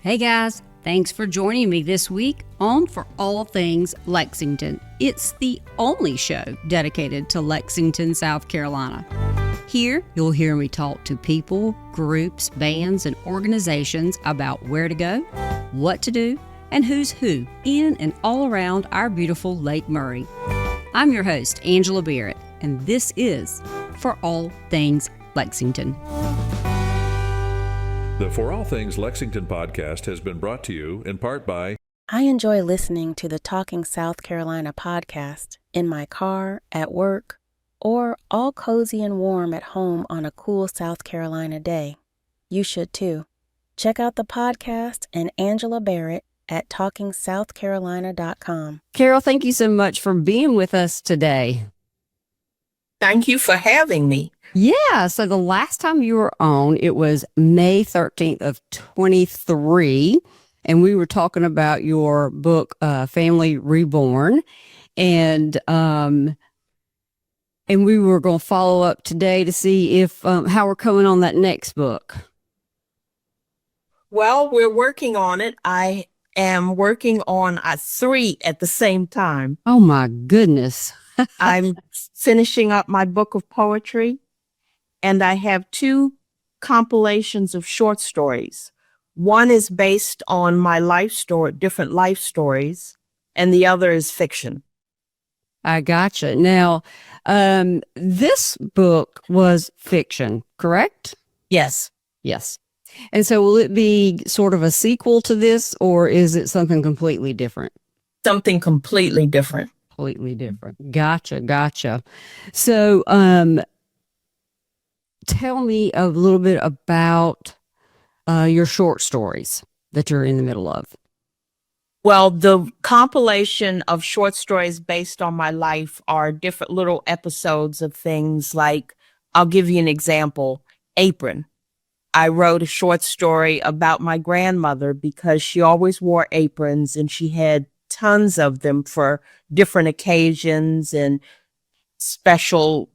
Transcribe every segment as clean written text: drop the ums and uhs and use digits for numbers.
Hey guys, thanks for joining me this week on For All Things Lexington. It's the only show dedicated to Lexington, South Carolina. Here, you'll hear me talk to people, groups, bands, and organizations about where to go, what to do, and who's who in and all around our beautiful Lake Murray. I'm your host, Angela Barrett, and this is For All Things Lexington. The For All Things Lexington podcast has been brought to you in part by... I enjoy listening to the Talking South Carolina podcast in my car, at work, or all cozy and warm at home on a cool South Carolina day. You should too. Check out the podcast and Angela Barrett at talkingsouthcarolina.com. Carole, thank you so much for being with us today. Thank you for having me. Yeah, so the last time you were on, it was May 13th of 23, and we were talking about your book, Family Reborn, and we were going to follow up today to see if how we're coming on that next book. Well, we're working on it. I am working on 3 at the same time. Oh my goodness. I'm finishing up my book of poetry, and I have 2 compilations of short stories. One is based on my life story, different life stories, and the other is fiction. I gotcha. Now, this book was fiction, correct? Yes. Yes. And so will it be sort of a sequel to this, or is it something completely different? Something completely different. Completely different. Gotcha. So, tell me a little bit about your short stories that you're in the middle of. Well, the compilation of short stories based on my life are different little episodes of things like, I'll give you an example, Apron. I wrote a short story about my grandmother because she always wore aprons and she had tons of them for different occasions and special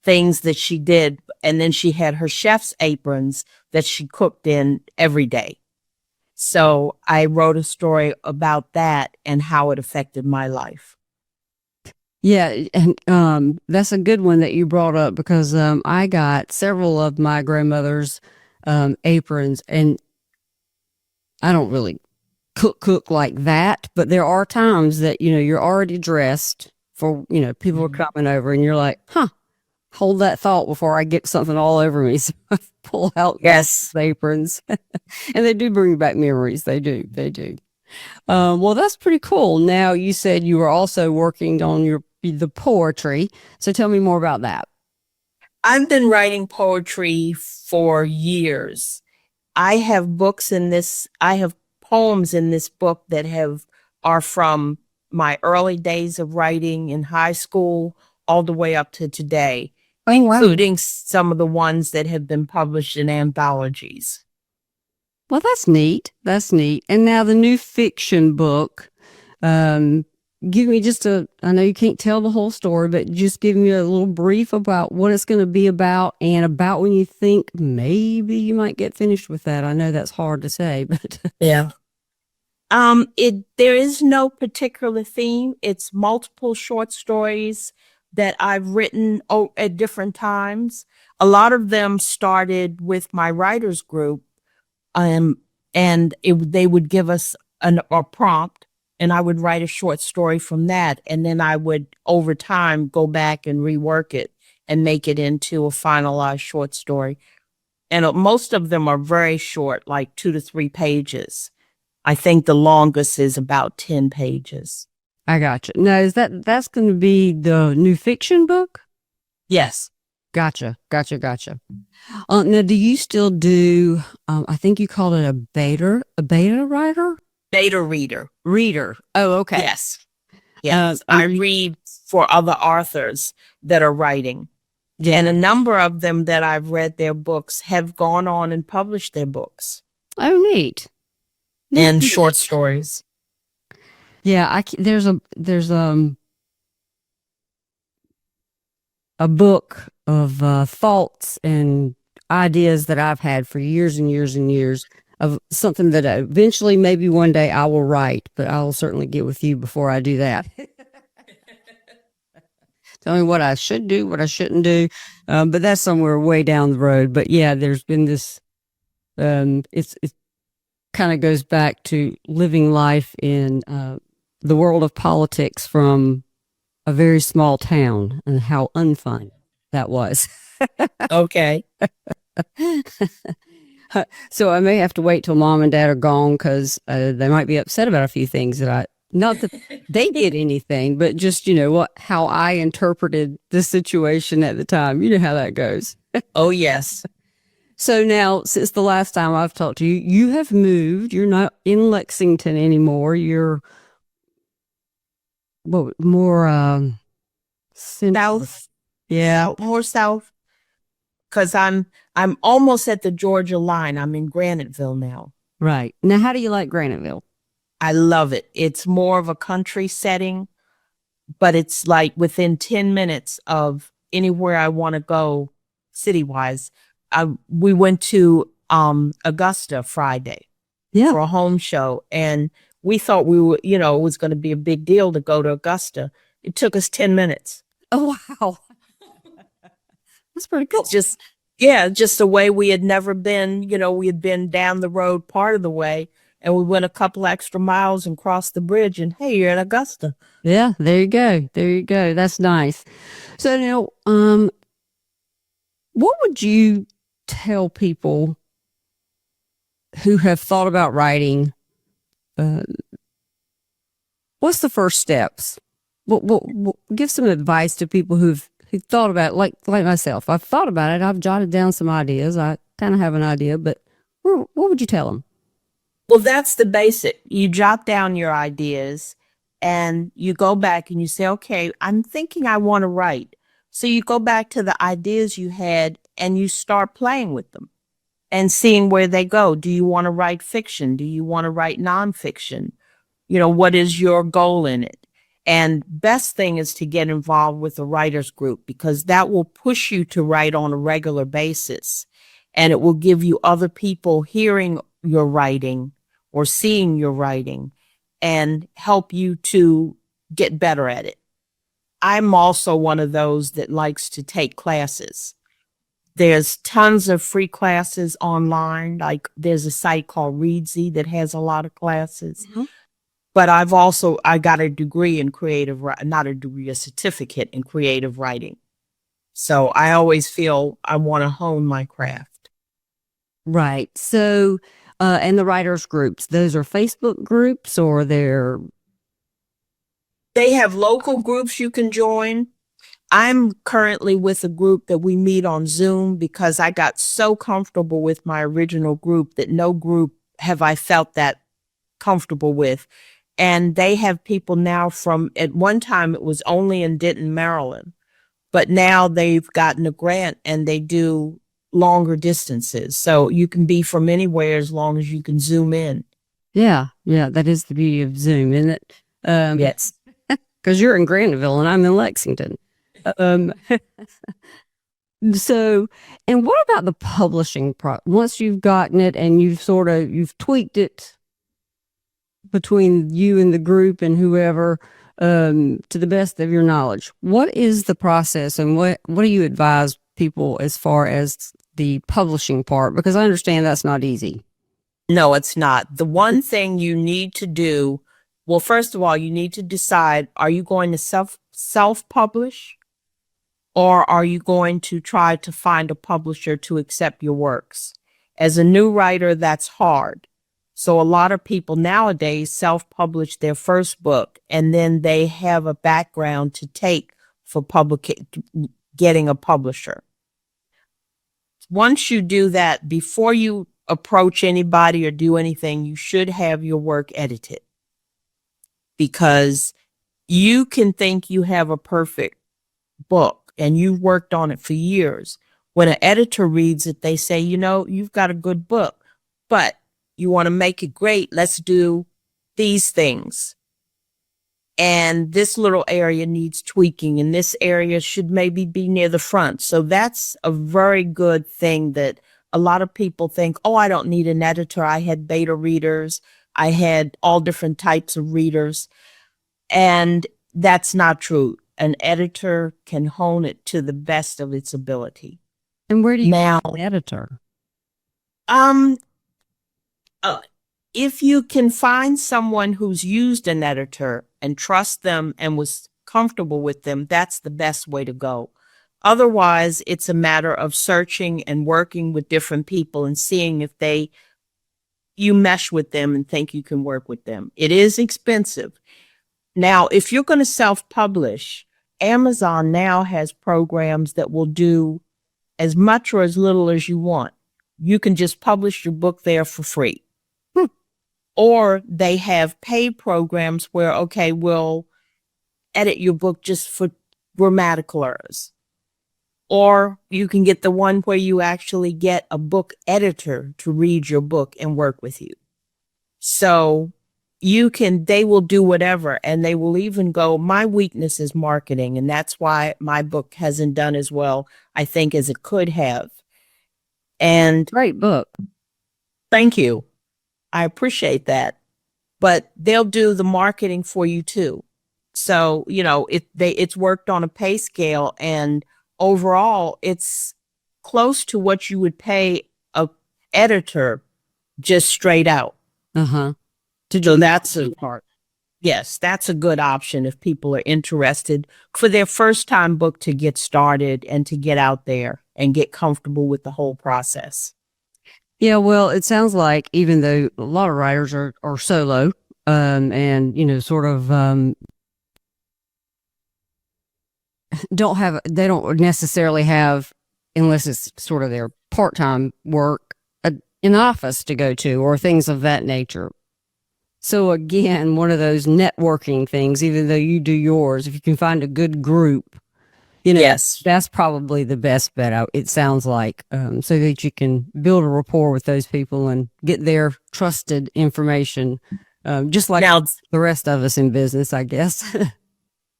things that she did. And then she had her chef's aprons that she cooked in every day. So I wrote a story about that and how it affected my life. Yeah, and that's a good one that you brought up because I got several of my grandmother's aprons, and I don't really cook like that, but there are times that, you're already dressed for, people are coming over and you're like, hold that thought before I get something all over me. So I pull out Yes. aprons and they do bring back memories. They do. Well, that's pretty cool. Now you said you were also working on the poetry. So tell me more about that. I've been writing poetry for years. I have poems in this book that are from my early days of writing in high school all the way up to today, including some of the ones that have been published in anthologies. Well, that's neat. And now the new fiction book, give me I know you can't tell the whole story, but just give me a little brief about what it's going to be about and about when you think maybe you might get finished with that. I know that's hard to say, but yeah. There is no particular theme. It's multiple short stories that I've written at different times. A lot of them started with my writers group, and they would give us a prompt, and I would write a short story from that, and then I would, over time, go back and rework it and make it into a finalized short story. And most of them are very short, like 2 to 3 pages. I think the longest is about 10 pages. I gotcha. Now, that's going to be the new fiction book? Yes. Gotcha. Now, do you still do, I think you called it a beta writer? Beta reader. Reader. Oh, okay. Yes. I read for other authors that are writing. Yeah. And a number of them that I've read their books have gone on and published their books. Oh, neat. And short stories. Yeah, there's a book of thoughts and ideas that I've had for years and years and years of something that eventually, maybe one day, I will write. But I will certainly get with you before I do that. Tell me what I should do, what I shouldn't do. But that's somewhere way down the road. But yeah, there's been this. It kind of goes back to living life in the world of politics from a very small town and how unfun that was. Okay. So I may have to wait till mom and dad are gone because they might be upset about a few things not that they did anything, but just, how I interpreted the situation at the time. You know how that goes. Oh, yes. So now, since the last time I've talked to you, you have moved. You're not in Lexington anymore. You're more South. Yeah. More south. Because I'm almost at the Georgia line. I'm in Graniteville now. Right. Now, how do you like Graniteville? I love it. It's more of a country setting, but it's like within 10 minutes of anywhere I want to go city-wise. We went to Augusta Friday for a home show, and we thought it was going to be a big deal to go to Augusta. It took us 10 minutes. Oh, wow. That's pretty cool. Just the way we had never been. We had been down the road part of the way, and we went a couple extra miles and crossed the bridge, and hey, you're in Augusta. Yeah, there you go. There you go. That's nice. So now, what would you tell people who have thought about writing? What's the first steps? Give some advice to people who thought about it, like myself. I've thought about it. I've jotted down some ideas. I kind of have an idea, but what would you tell them? Well, that's the basic. You jot down your ideas and you go back and you say, okay, I'm thinking I want to write. So you go back to the ideas you had and you start playing with them and seeing where they go. Do you want to write fiction? Do you want to write nonfiction? What is your goal in it? And best thing is to get involved with a writers group, because that will push you to write on a regular basis. And it will give you other people hearing your writing or seeing your writing and help you to get better at it. I'm also one of those that likes to take classes. There's tons of free classes online. Like there's a site called Readsy that has a lot of classes. Mm-hmm. But I got a degree in a certificate in creative writing. So I always feel I want to hone my craft. Right. So, and the writers groups, those are Facebook groups or they have local groups you can join. I'm currently with a group that we meet on Zoom because I got so comfortable with my original group that no group have I felt that comfortable with. And they have people now at one time it was only in Denton, Maryland, but now they've gotten a grant and they do longer distances. So you can be from anywhere as long as you can Zoom in. Yeah. Yeah. That is the beauty of Zoom, isn't it? Yes. Because you're in Graniteville and I'm in Lexington. So, and what about the publishing once you've gotten it and you've tweaked it between you and the group and whoever, to the best of your knowledge, what is the process and what do you advise people as far as the publishing part? Because I understand that's not easy. No, it's not. The one thing you need to do, well, first of all, you need to decide, are you going to self-publish or are you going to try to find a publisher to accept your works? As a new writer, that's hard. So a lot of people nowadays self-publish their first book and then they have a background to take for getting a publisher. Once you do that, before you approach anybody or do anything, you should have your work edited, because you can think you have a perfect book and you've worked on it for years. When an editor reads it, they say, you've got a good book, but you want to make it great. Let's do these things. And this little area needs tweaking, and this area should maybe be near the front. So that's a very good thing that a lot of people think, oh, I don't need an editor. I had beta readers. I had all different types of readers. And that's not true. An editor can hone it to the best of its ability. And where do you Now, find an editor? uh, if you can find someone who's used an editor and trust them and was comfortable with them, that's the best way to go. Otherwise, it's a matter of searching and working with different people and seeing if you mesh with them and think you can work with them. It is expensive. Now, if you're going to self-publish, Amazon now has programs that will do as much or as little as you want. You can just publish your book there for free. Or they have paid programs where, okay, we'll edit your book just for grammatical errors. Or you can get the one where you actually get a book editor to read your book and work with you. So they will do whatever, and they will even go, my weakness is marketing, and that's why my book hasn't done as well, I think, as it could have. And Great book. Thank you. I appreciate that. But they'll do the marketing for you too. So, it's worked on a pay scale, and overall it's close to what you would pay a editor just straight out. Uh-huh. So that's that's a good option if people are interested for their first time book to get started and to get out there and get comfortable with the whole process. Yeah, well, it sounds like even though a lot of writers are solo, and sort of they don't necessarily have, unless it's sort of their part-time work, an office to go to or things of that nature. So again, one of those networking things, even though you do yours, if you can find a good group, yes, that's probably the best bet, it sounds like, so that you can build a rapport with those people and get their trusted information, just like now, the rest of us in business, I guess.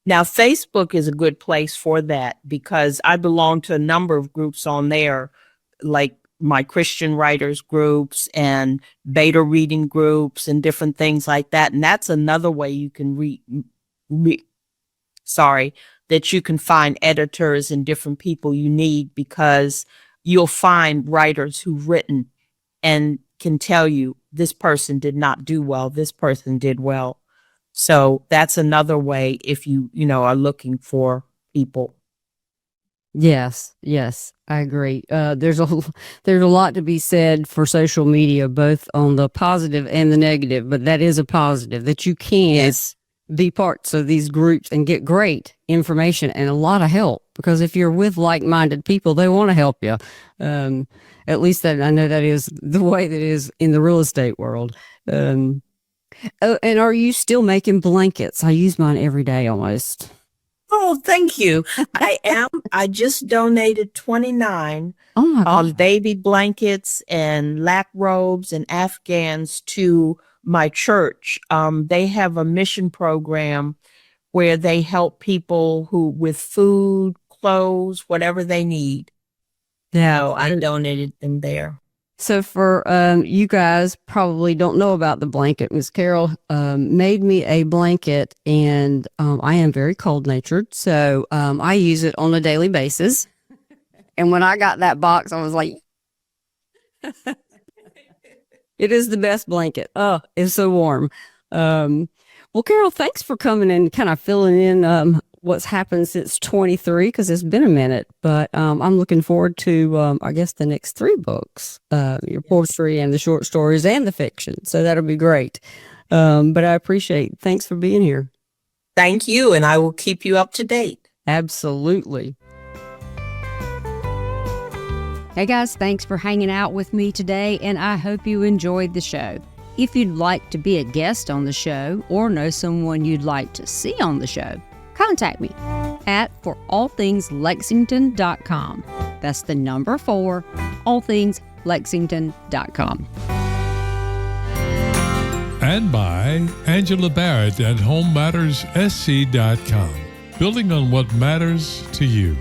Now, Facebook is a good place for that because I belong to a number of groups on there, like my Christian writers groups and beta reading groups and different things like that. And that's another way you can that you can find editors and different people you need, because you'll find writers who've written and can tell you this person did not do well, this person did well. So that's another way if you are looking for people. Yes, I agree. There's a lot to be said for social media, both on the positive and the negative, but that is a positive that you can be parts of these groups and get great information and a lot of help, because if you're with like-minded people, they want to help you. At least I know that is the way that it is in the real estate world. And are you still making blankets? I use mine every day almost. Oh, thank you. I am. I just donated 29 baby blankets and lap robes and Afghans to my church. They have a mission program where they help people with food, clothes, whatever they need. Yeah, so I donated them there. So for you guys probably don't know about the blanket. Miss Carole made me a blanket, and I am very cold-natured, so I use it on a daily basis. And when I got that box, I was like, it is the best blanket. Oh, it's so warm. Well, Carole, thanks for coming and kind of filling in what's happened since 23, because it's been a minute, but I'm looking forward to, I guess, the next 3 books, your poetry and the short stories and the fiction. So that'll be great. But I appreciate it. Thanks for being here. Thank you, and I will keep you up to date. Absolutely. Hey guys, thanks for hanging out with me today, and I hope you enjoyed the show. If you'd like to be a guest on the show or know someone you'd like to see on the show, contact me at forallthingslexington.com. That's the number 4, allthingslexington.com. And by Angela Barrett at HomeMattersSC.com. Building on what matters to you.